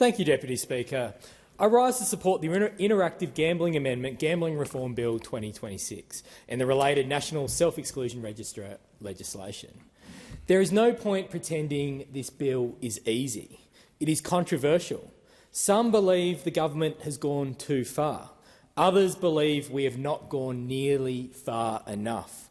Thank you, Deputy Speaker. I rise to support the Interactive Gambling Amendment Gambling Reform Bill 2026 and the related National Self-Exclusion Register legislation. There is no point pretending this bill is easy. It is controversial. Some believe the government has gone too far. Others believe we have not gone nearly far enough.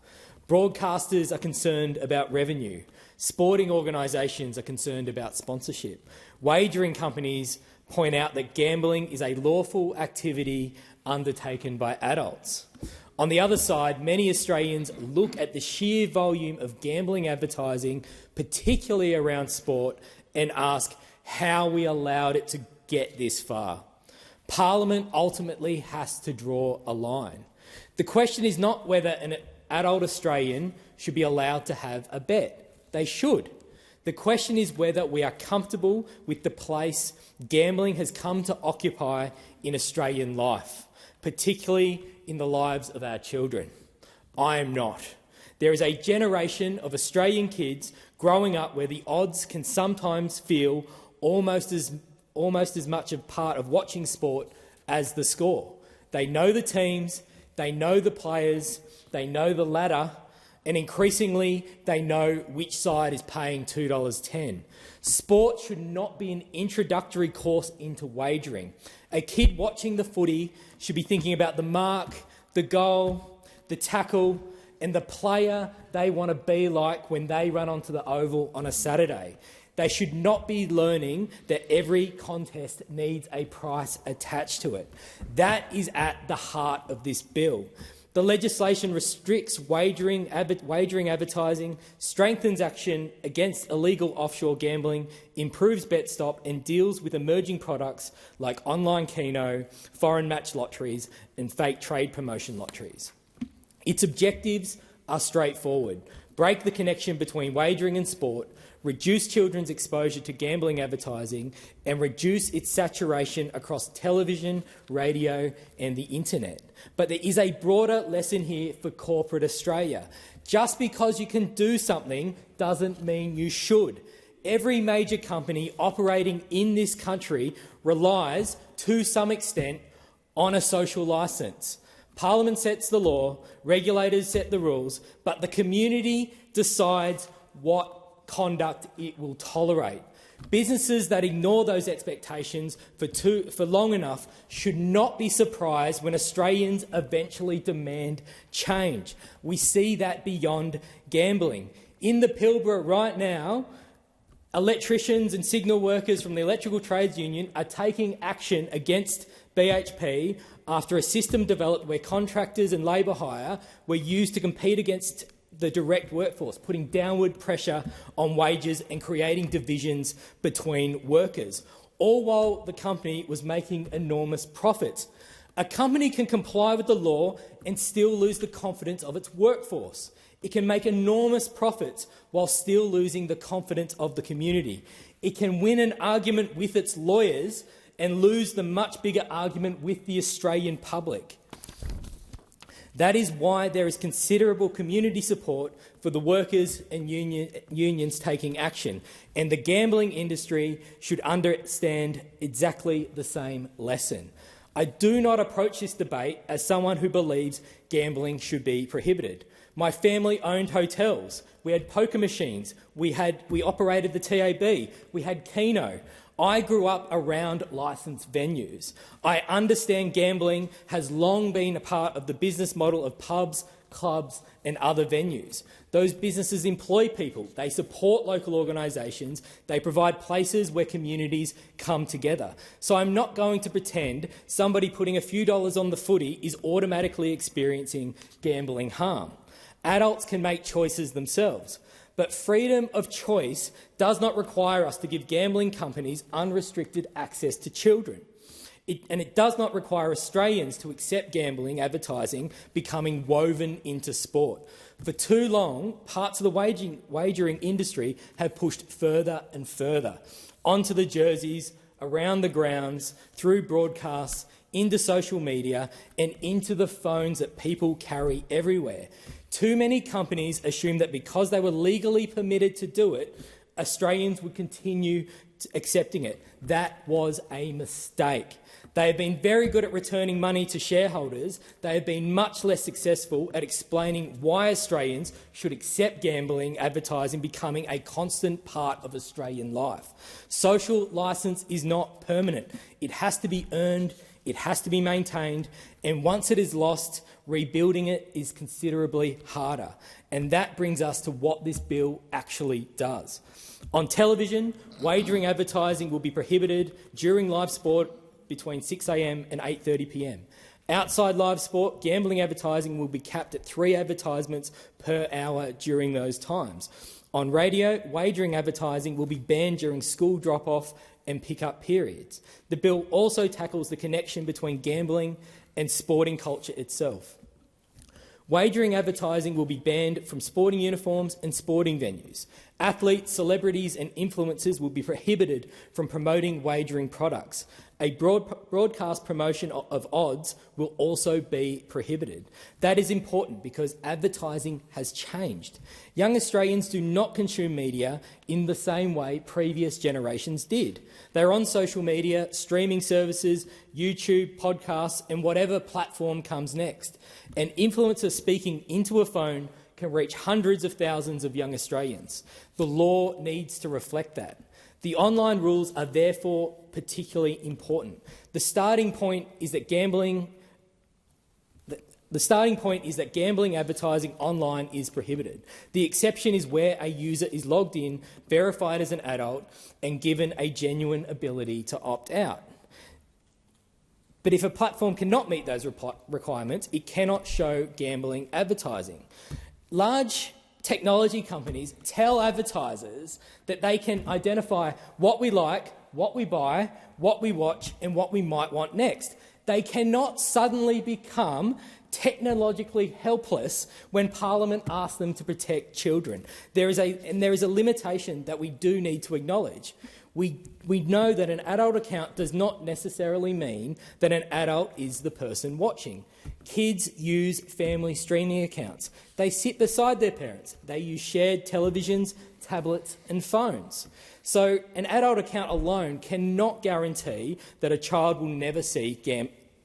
Broadcasters are concerned about revenue. Sporting organisations are concerned about sponsorship. Wagering companies point out that gambling is a lawful activity undertaken by adults. On the other side, many Australians look at the sheer volume of gambling advertising, particularly around sport, and ask how we allowed it to get this far. Parliament ultimately has to draw a line. The question is not whether an adult Australian should be allowed to have a bet. They should. The question is whether we are comfortable with the place gambling has come to occupy in Australian life, particularly in the lives of our children. I am not. There is a generation of Australian kids growing up where the odds can sometimes feel almost as much a part of watching sport as the score. They know the teams, they know the players, they know the ladder, and increasingly they know which side is paying $2.10. Sport should not be an introductory course into wagering. A kid watching the footy should be thinking about the mark, the goal, the tackle, and the player they want to be like when they run onto the oval on a Saturday. They should not be learning that every contest needs a price attached to it. That is at the heart of this bill. The legislation restricts wagering advertising, strengthens action against illegal offshore gambling, improves BetStop and deals with emerging products like online Keno, foreign match lotteries and fake trade promotion lotteries. Its objectives are straightforward. Break the connection between wagering and sport, reduce children's exposure to gambling advertising and reduce its saturation across television, radio and the internet. But there is a broader lesson here for corporate Australia. Just because you can do something doesn't mean you should. Every major company operating in this country relies, to some extent, on a social licence. Parliament sets the law, regulators set the rules, but the community decides what conduct it will tolerate. Businesses that ignore those expectations for long enough should not be surprised when Australians eventually demand change. We see that beyond gambling. In the Pilbara right now, electricians and signal workers from the Electrical Trades Union are taking action against BHP after a system developed where contractors and labour hire were used to compete against the direct workforce, putting downward pressure on wages and creating divisions between workers, all while the company was making enormous profits. A company can comply with the law and still lose the confidence of its workforce. It can make enormous profits while still losing the confidence of the community. It can win an argument with its lawyers and lose the much bigger argument with the Australian public. That is why there is considerable community support for the workers and unions taking action, and the gambling industry should understand exactly the same lesson. I do not approach this debate as someone who believes gambling should be prohibited. My family owned hotels. We had poker machines. We operated the TAB. We had Keno. I grew up around licensed venues. I understand gambling has long been a part of the business model of pubs, clubs and other venues. Those businesses employ people, they support local organisations, they provide places where communities come together. So I'm not going to pretend somebody putting a few dollars on the footy is automatically experiencing gambling harm. Adults can make choices themselves. But freedom of choice does not require us to give gambling companies unrestricted access to children. It does not require Australians to accept gambling advertising becoming woven into sport. For too long, parts of the wagering industry have pushed further and further onto the jerseys, around the grounds, through broadcasts, into social media and into the phones that people carry everywhere. Too many companies assume that because they were legally permitted to do it, Australians would continue accepting it. That was a mistake. They have been very good at returning money to shareholders. They have been much less successful at explaining why Australians should accept gambling advertising becoming a constant part of Australian life. Social licence is not permanent. It has to be earned, it has to be maintained, and once it is lost, rebuilding it is considerably harder. And that brings us to what this bill actually does. On television, wagering advertising will be prohibited during live sport between 6 a.m. and 8:30 p.m. Outside live sport, gambling advertising will be capped at 3 advertisements per hour during those times. On radio, wagering advertising will be banned during school drop-off and pick-up periods. The bill also tackles the connection between gambling and sporting culture itself. Wagering advertising will be banned from sporting uniforms and sporting venues. Athletes, celebrities and influencers will be prohibited from promoting wagering products. A broadcast promotion of odds will also be prohibited. That is important because advertising has changed. Young Australians do not consume media in the same way previous generations did. They're on social media, streaming services, YouTube, podcasts and whatever platform comes next. An influencer speaking into a phone can reach hundreds of thousands of young Australians. The law needs to reflect that. The online rules are therefore particularly important. The starting point is that gambling advertising online is prohibited. The exception is where a user is logged in, verified as an adult, and given a genuine ability to opt out. But if a platform cannot meet those requirements, it cannot show gambling advertising. Large technology companies tell advertisers that they can identify what we like, what we buy, what we watch and what we might want next. They cannot suddenly become technologically helpless when Parliament asks them to protect children. There is a limitation that we do need to acknowledge. We know that an adult account does not necessarily mean that an adult is the person watching. Kids use family streaming accounts. They sit beside their parents. They use shared televisions, tablets and phones. So an adult account alone cannot guarantee that a child will never see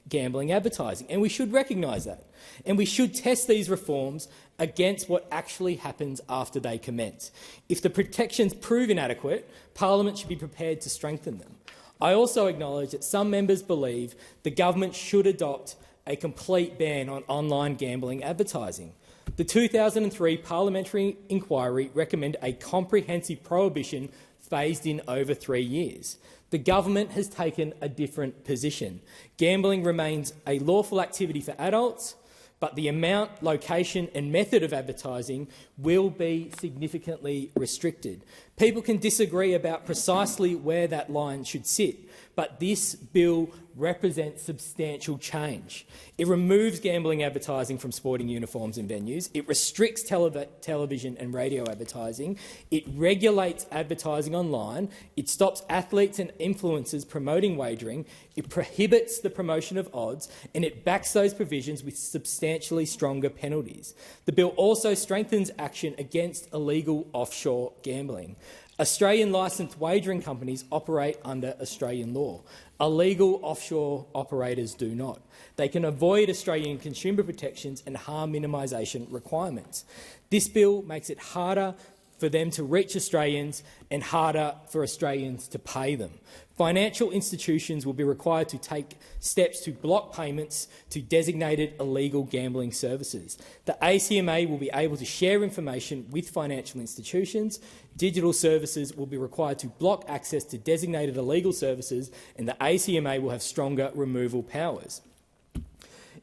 gambling advertising, and we should recognise that. And we should test these reforms against what actually happens after they commence. If the protections prove inadequate, Parliament should be prepared to strengthen them. I also acknowledge that some members believe the government should adopt a complete ban on online gambling advertising. The 2003 parliamentary inquiry recommended a comprehensive prohibition phased in over 3 years. The government has taken a different position. Gambling remains a lawful activity for adults, but the amount, location and method of advertising will be significantly restricted. People can disagree about precisely where that line should sit, but this bill represents substantial change. It removes gambling advertising from sporting uniforms and venues. It restricts television and radio advertising. It regulates advertising online. It stops athletes and influencers promoting wagering. It prohibits the promotion of odds, and it backs those provisions with substantially stronger penalties. The bill also strengthens action against illegal offshore gambling. Australian licensed wagering companies operate under Australian law. Illegal offshore operators do not. They can avoid Australian consumer protections and harm minimisation requirements. This bill makes it harder for them to reach Australians and harder for Australians to pay them. Financial institutions will be required to take steps to block payments to designated illegal gambling services. The ACMA will be able to share information with financial institutions. Digital services will be required to block access to designated illegal services, and the ACMA will have stronger removal powers.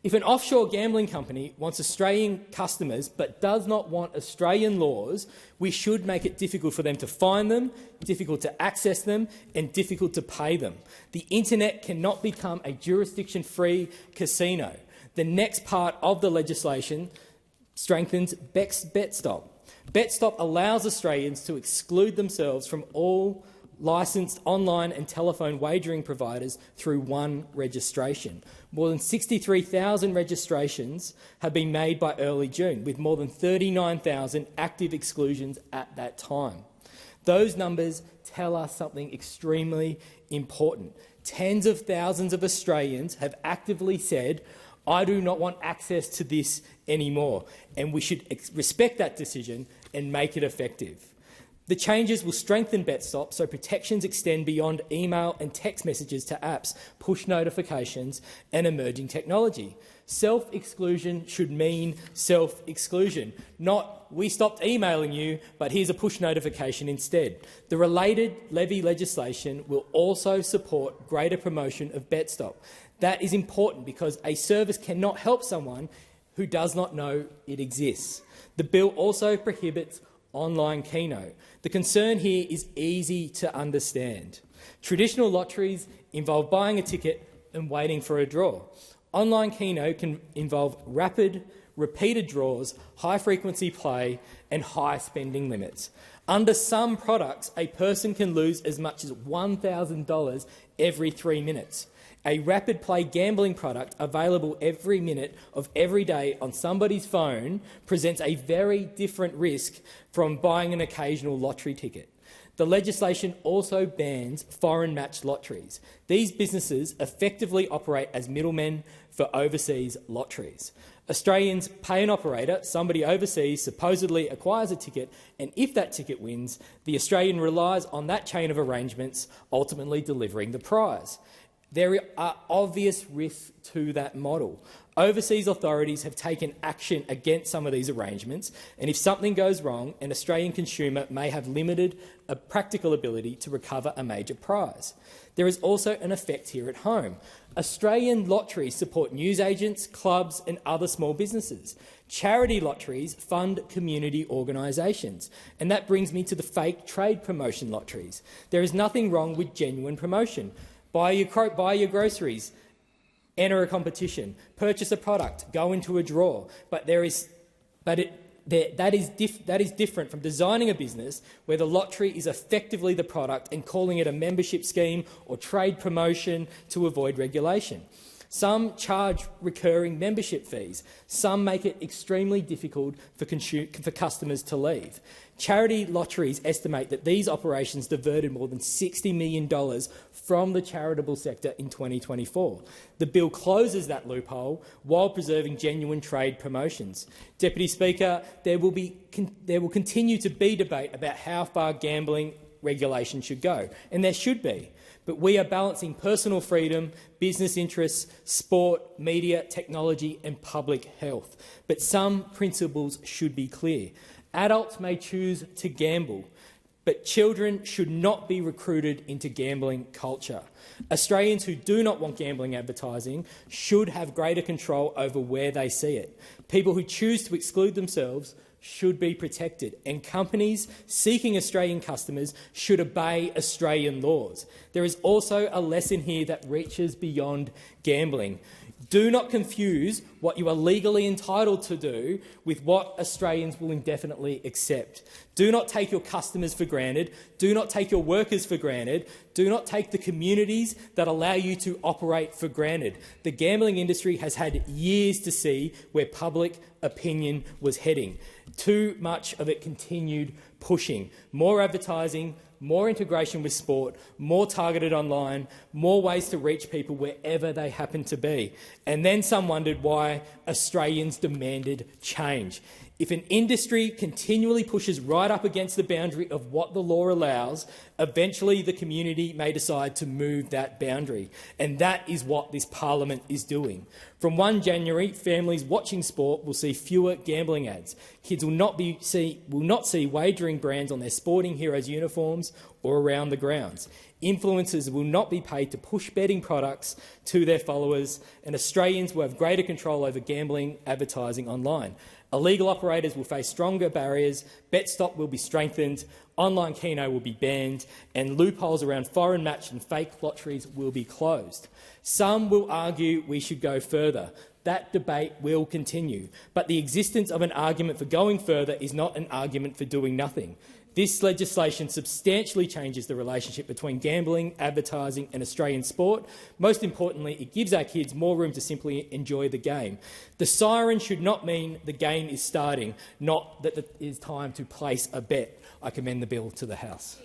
If an offshore gambling company wants Australian customers but does not want Australian laws, we should make it difficult for them to find them, difficult to access them and difficult to pay them. The internet cannot become a jurisdiction-free casino. The next part of the legislation strengthens BetStop. BetStop allows Australians to exclude themselves from all licensed online and telephone wagering providers through one registration. More than 63,000 registrations have been made by early June, with more than 39,000 active exclusions at that time. Those numbers tell us something extremely important. Tens of thousands of Australians have actively said, I do not want access to this anymore, and we should respect that decision and make it effective. The changes will strengthen BetStop so protections extend beyond email and text messages to apps, push notifications and emerging technology. Self-exclusion should mean self-exclusion, not we stopped emailing you, but here's a push notification instead. The related levy legislation will also support greater promotion of BetStop. That is important because a service cannot help someone who does not know it exists. The bill also prohibits online Keno. The concern here is easy to understand. Traditional lotteries involve buying a ticket and waiting for a draw. Online Keno can involve rapid, repeated draws, high-frequency play and high spending limits. Under some products, a person can lose as much as $1,000 every 3 minutes. A rapid play gambling product available every minute of every day on somebody's phone presents a very different risk from buying an occasional lottery ticket. The legislation also bans foreign matched lotteries. These businesses effectively operate as middlemen for overseas lotteries. Australians pay an operator, somebody overseas supposedly acquires a ticket, and if that ticket wins, the Australian relies on that chain of arrangements, ultimately delivering the prize. There are obvious risks to that model. Overseas authorities have taken action against some of these arrangements, and if something goes wrong, an Australian consumer may have limited a practical ability to recover a major prize. There is also an effect here at home. Australian lotteries support newsagents, clubs and other small businesses. Charity lotteries fund community organisations. And that brings me to the fake trade promotion lotteries. There is nothing wrong with genuine promotion. Buy your groceries, enter a competition, purchase a product, go into a draw. But that is different from designing a business where the lottery is effectively the product and calling it a membership scheme or trade promotion to avoid regulation. Some charge recurring membership fees. Some make it extremely difficult for customers to leave. Charity lotteries estimate that these operations diverted more than $60 million from the charitable sector in 2024. The bill closes that loophole while preserving genuine trade promotions. Deputy Speaker, there will continue to be debate about how far gambling regulation should go, and there should be. But we are balancing personal freedom, business interests, sport, media, technology and public health. But some principles should be clear. Adults may choose to gamble, but children should not be recruited into gambling culture. Australians who do not want gambling advertising should have greater control over where they see it. People who choose to exclude themselves should be protected, and companies seeking Australian customers should obey Australian laws. There is also a lesson here that reaches beyond gambling. Do not confuse what you are legally entitled to do with what Australians will indefinitely accept. Do not take your customers for granted. Do not take your workers for granted. Do not take the communities that allow you to operate for granted. The gambling industry has had years to see where public opinion was heading. Too much of it continued pushing. More advertising, more integration with sport, more targeted online, more ways to reach people wherever they happen to be. And then some wondered why Australians demanded change. If an industry continually pushes right up against the boundary of what the law allows, eventually the community may decide to move that boundary. And that is what this parliament is doing. From 1 January, families watching sport will see fewer gambling ads. Kids will not see wagering brands on their Sporting Heroes uniforms or around the grounds. Influencers will not be paid to push betting products to their followers, and Australians will have greater control over gambling advertising online. Illegal operators will face stronger barriers, BetStop will be strengthened, online Keno will be banned, and loopholes around foreign match and fake lotteries will be closed. Some will argue we should go further. That debate will continue, but the existence of an argument for going further is not an argument for doing nothing. This legislation substantially changes the relationship between gambling, advertising and Australian sport. Most importantly, it gives our kids more room to simply enjoy the game. The siren should not mean the game is starting, not that it is time to place a bet. I commend the bill to the House.